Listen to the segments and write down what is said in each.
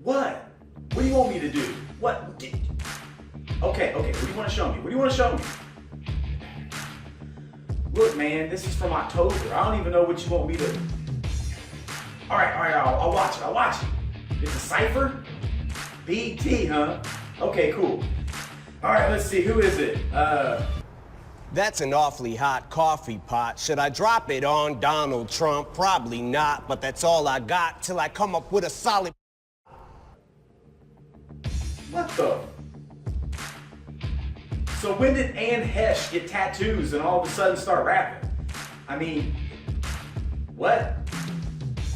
What? What do you want me to do? What? Okay, what do you want to show me? What do you want to show me? Look, man, this is from October. I don't even know what you want me to... All right, I'll watch it. It's a Cypher? BT, huh? Okay, cool. All right, let's see, who is it? That's an awfully hot coffee pot. Should I drop it on Donald Trump? Probably not, but that's all I got till I come up with a solid... What the? So when did Ann Hesh get tattoos and all of a sudden start rapping? I mean, what?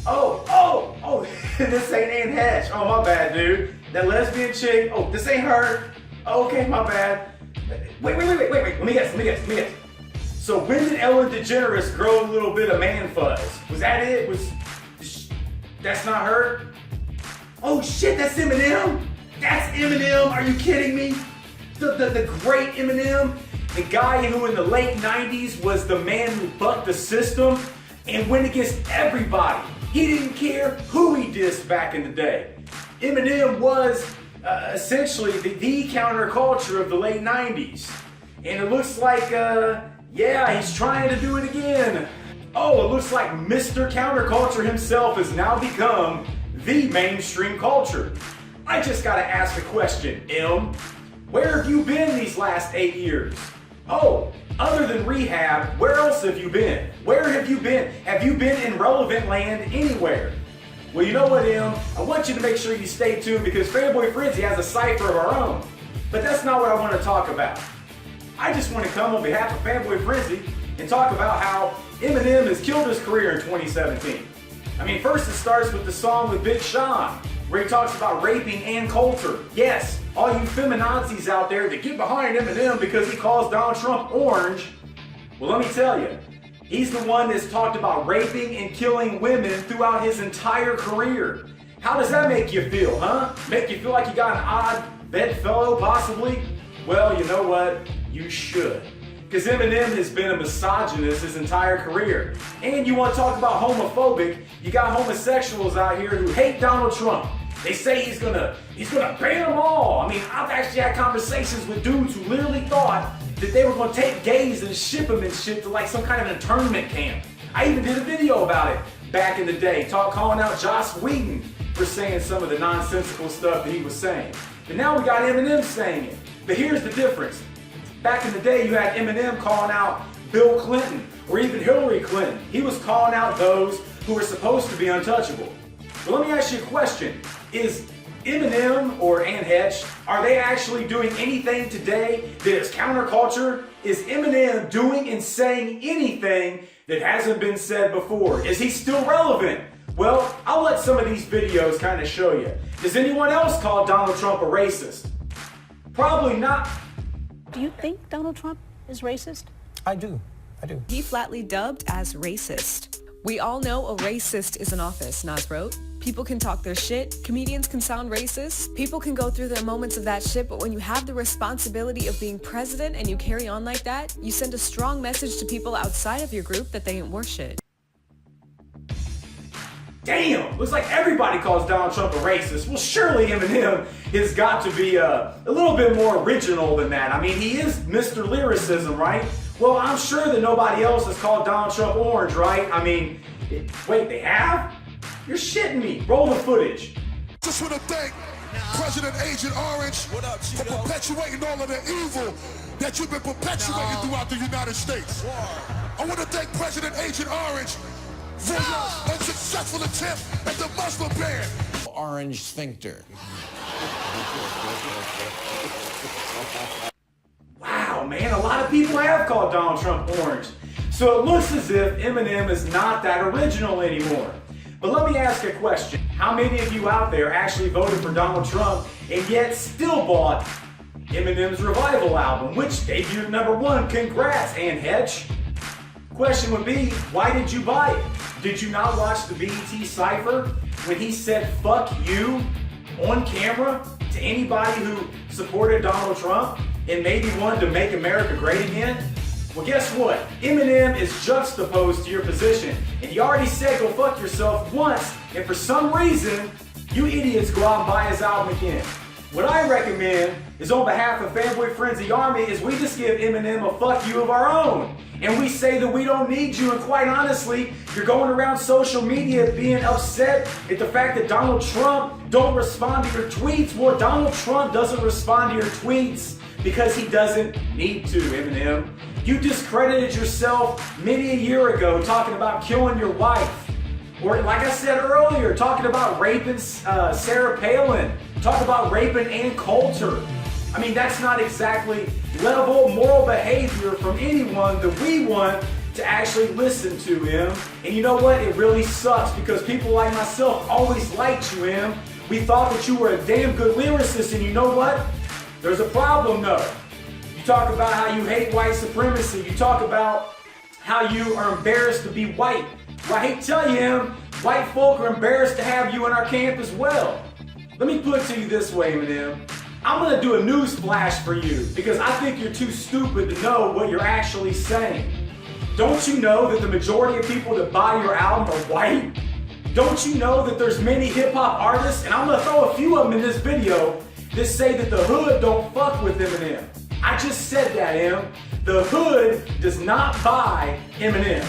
Oh, this ain't Ann Hesh. Oh, my bad, dude. That lesbian chick, oh, this ain't her. Okay, my bad. Wait. Let me guess. So when did Ellen DeGeneres grow a little bit of man fuzz? Was that it? That's not her? Oh shit, that's Eminem? That's Eminem, are you kidding me? The great Eminem, the guy who in the late 90s was the man who bucked the system and went against everybody. He didn't care who he dissed back in the day. Eminem was essentially the counterculture of the late 90s. And it looks like, yeah, he's trying to do it again. Oh, it looks like Mr. Counterculture himself has now become the mainstream culture. I just gotta ask a question, M. Where have you been these last 8 years? Oh, other than rehab, where else have you been? Where have you been? Have you been in relevant land anywhere? Well, you know what, M? I want you to make sure you stay tuned because Fanboy Frenzy has a Cypher of our own. But that's not what I want to talk about. I just want to come on behalf of Fanboy Frenzy and talk about how Eminem has killed his career in 2017. I mean, first it starts with the song with Big Sean, where he talks about raping Ann Coulter. Yes, all you feminazis out there that get behind Eminem because he calls Donald Trump orange, well, let me tell you, he's the one that's talked about raping and killing women throughout his entire career. How does that make you feel, huh? Make you feel like you got an odd bedfellow, possibly? Well, you know what? You should. Because Eminem has been a misogynist his entire career. And you want to talk about homophobic, you got homosexuals out here who hate Donald Trump. They say he's gonna ban them all. I mean, I've actually had conversations with dudes who literally thought that they were gonna take gays and ship them and shit to like some kind of an internment camp. I even did a video about it back in the day, calling out Joss Whedon for saying some of the nonsensical stuff that he was saying. But now we got Eminem saying it. But here's the difference. Back in the day, you had Eminem calling out Bill Clinton or even Hillary Clinton. He was calling out those who were supposed to be untouchable. But let me ask you a question. Is Eminem or Ann Hesh, are they actually doing anything today that is counterculture? Is Eminem doing and saying anything that hasn't been said before? Is he still relevant? Well, I'll let some of these videos kind of show you. Does anyone else call Donald Trump a racist? Probably not. Do you think Donald Trump is racist? I do. He flatly dubbed as racist. We all know a racist is in office, Nas wrote. People can talk their shit, comedians can sound racist, people can go through their moments of that shit, but when you have the responsibility of being president and you carry on like that, you send a strong message to people outside of your group that they ain't worth shit. Damn, looks like everybody calls Donald Trump a racist. Well, surely Eminem has got to be a little bit more original than that. I mean, he is Mr. Lyricism, right? Well, I'm sure that nobody else has called Donald Trump orange, right? I mean, wait, they have? You're shitting me. Roll the footage. Just want to thank President Agent Orange for perpetuating all of the evil that you've been perpetuating throughout the United States. I want to thank President Agent Orange for your unsuccessful attempt at the Muslim ban. Orange sphincter. Wow, man, a lot of people have called Donald Trump orange. So it looks as if Eminem is not that original anymore. But let me ask a question. How many of you out there actually voted for Donald Trump and yet still bought Eminem's Revival album, which debuted #1? Congrats, Ann Hesh. Question would be, why did you buy it? Did you not watch the BET Cypher when he said fuck you on camera to anybody who supported Donald Trump and maybe wanted to make America great again? Well, guess what? Eminem is juxtaposed to your position, and he already said go fuck yourself once, and for some reason, You idiots go out and buy his album again. What I recommend is on behalf of Fanboy Frenzy Army is we just give Eminem a fuck you of our own. And we say that we don't need you, and quite honestly, you're going around social media being upset at the fact that Donald Trump don't respond to your tweets. Well, Donald Trump doesn't respond to your tweets because he doesn't need to, Eminem. You discredited yourself many a year ago talking about killing your wife. Or like I said earlier, talking about raping Sarah Palin. Talk about raping Ann Coulter. I mean, that's not exactly level moral behavior from anyone that we want to actually listen to him. And you know what? It really sucks because people like myself always liked you, Em. We thought that you were a damn good lyricist, and you know what? There's a problem though. You talk about how you hate white supremacy. You talk about how you are embarrassed to be white. Well, I hate to tell you, Em, white folk are embarrassed to have you in our camp as well. Let me put it to you this way, Eminem. I'm gonna do a news flash for you because I think you're too stupid to know what you're actually saying. Don't you know that the majority of people that buy your album are white? Don't you know that there's many hip hop artists, and I'm gonna throw a few of them in this video, that say that the hood don't fuck with Eminem? I just said that, Em. The hood does not buy Eminem.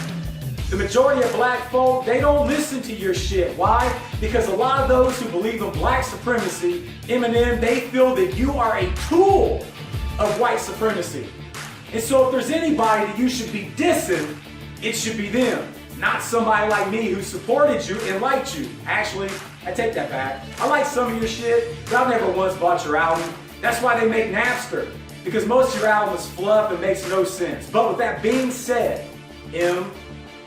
The majority of black folk, they don't listen to your shit. Why? Because a lot of those who believe in black supremacy, Eminem, they feel that you are a tool of white supremacy. And so if there's anybody that you should be dissing, it should be them. Not somebody like me who supported you and liked you. Actually, I take that back. I like some of your shit, but I've never once bought your album. That's why they make Napster. Because most of your album is fluff and makes no sense. But with that being said, Em,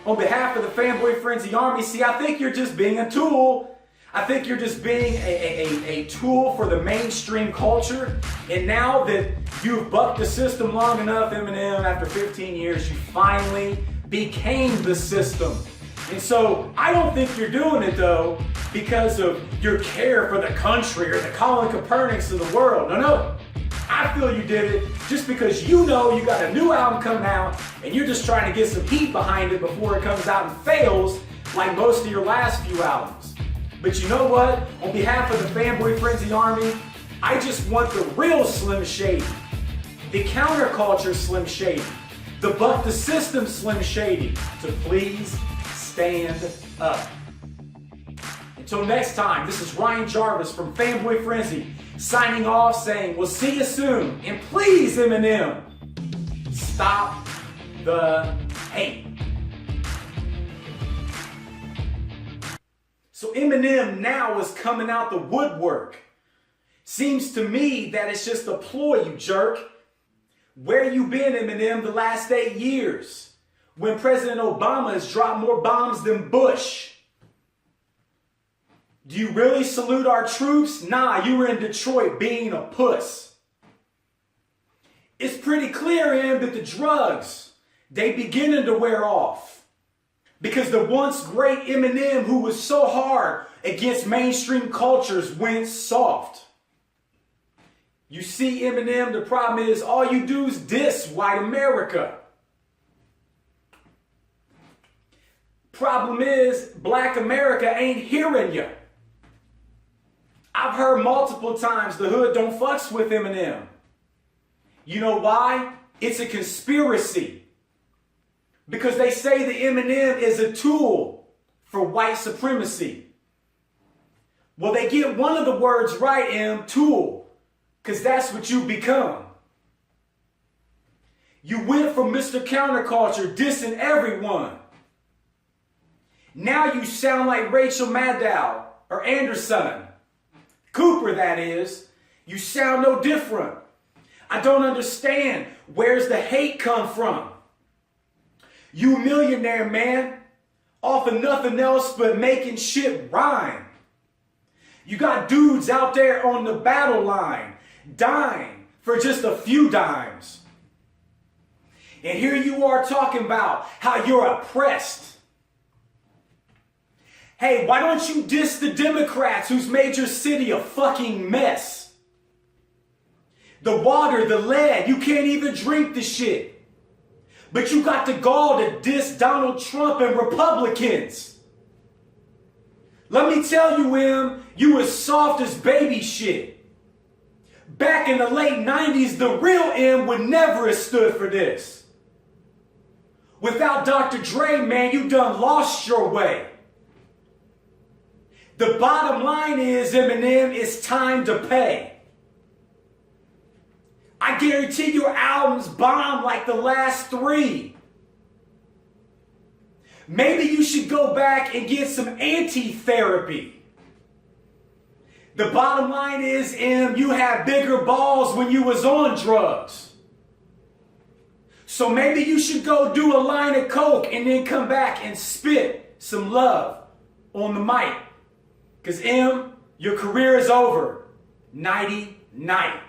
on behalf of the Fanboy Frenzy Army, see, I think you're just being a tool. I think you're just being a tool for the mainstream culture. And now that you've bucked the system long enough, Eminem, after 15 years, you finally became the system. And so I don't think you're doing it, though, because of your care for the country or the Colin Kaepernicks of the world. No. I feel you did it just because you know you got a new album coming out and you're just trying to get some heat behind it before it comes out and fails like most of your last few albums. But you know what? On behalf of the Fanboy Frenzy Army, I just want the real Slim Shady, the counterculture Slim Shady, the buck the system Slim Shady to please stand up. Until next time, this is Ryan Jarvis from Fanboy Frenzy, signing off saying we'll see you soon. And please, Eminem, stop the hate. So Eminem now is coming out the woodwork. Seems to me that it's just a ploy, you jerk. Where you been, Eminem, the last 8 years? When President Obama has dropped more bombs than Bush? Do you really salute our troops? Nah, you were in Detroit being a puss. It's pretty clear, Em, that the drugs, they beginning to wear off. Because the once great Eminem, who was so hard against mainstream cultures, went soft. You see, Eminem, the problem is all you do is diss white America. Problem is, black America ain't hearing you. I've heard multiple times the hood don't fucks with Eminem. You know why? It's a conspiracy. Because they say that Eminem is a tool for white supremacy. Well, they get one of the words right, Em, tool. Because that's what you become. You went from Mr. Counterculture dissing everyone. Now you sound like Rachel Maddow or Anderson. Cooper, that is. You sound no different. I don't understand. Where's the hate come from? You millionaire, man, off of nothing else but making shit rhyme. You got dudes out there on the battle line, dying for just a few dimes. And here you are talking about how you're oppressed. Hey, why don't you diss the Democrats who's made your city a fucking mess? The water, the lead, you can't even drink the shit. But you got the gall to diss Donald Trump and Republicans. Let me tell you, Em, you was soft as baby shit. Back in the late 90s, the real M would never have stood for this. Without Dr. Dre, man, you done lost your way. The bottom line is, Eminem, it's time to pay. I guarantee your albums bomb like the last 3. Maybe you should go back and get some anti-therapy. The bottom line is, M, you had bigger balls when you was on drugs. So maybe you should go do a line of coke and then come back and spit some love on the mic. Because, M, your career is over. Nighty night.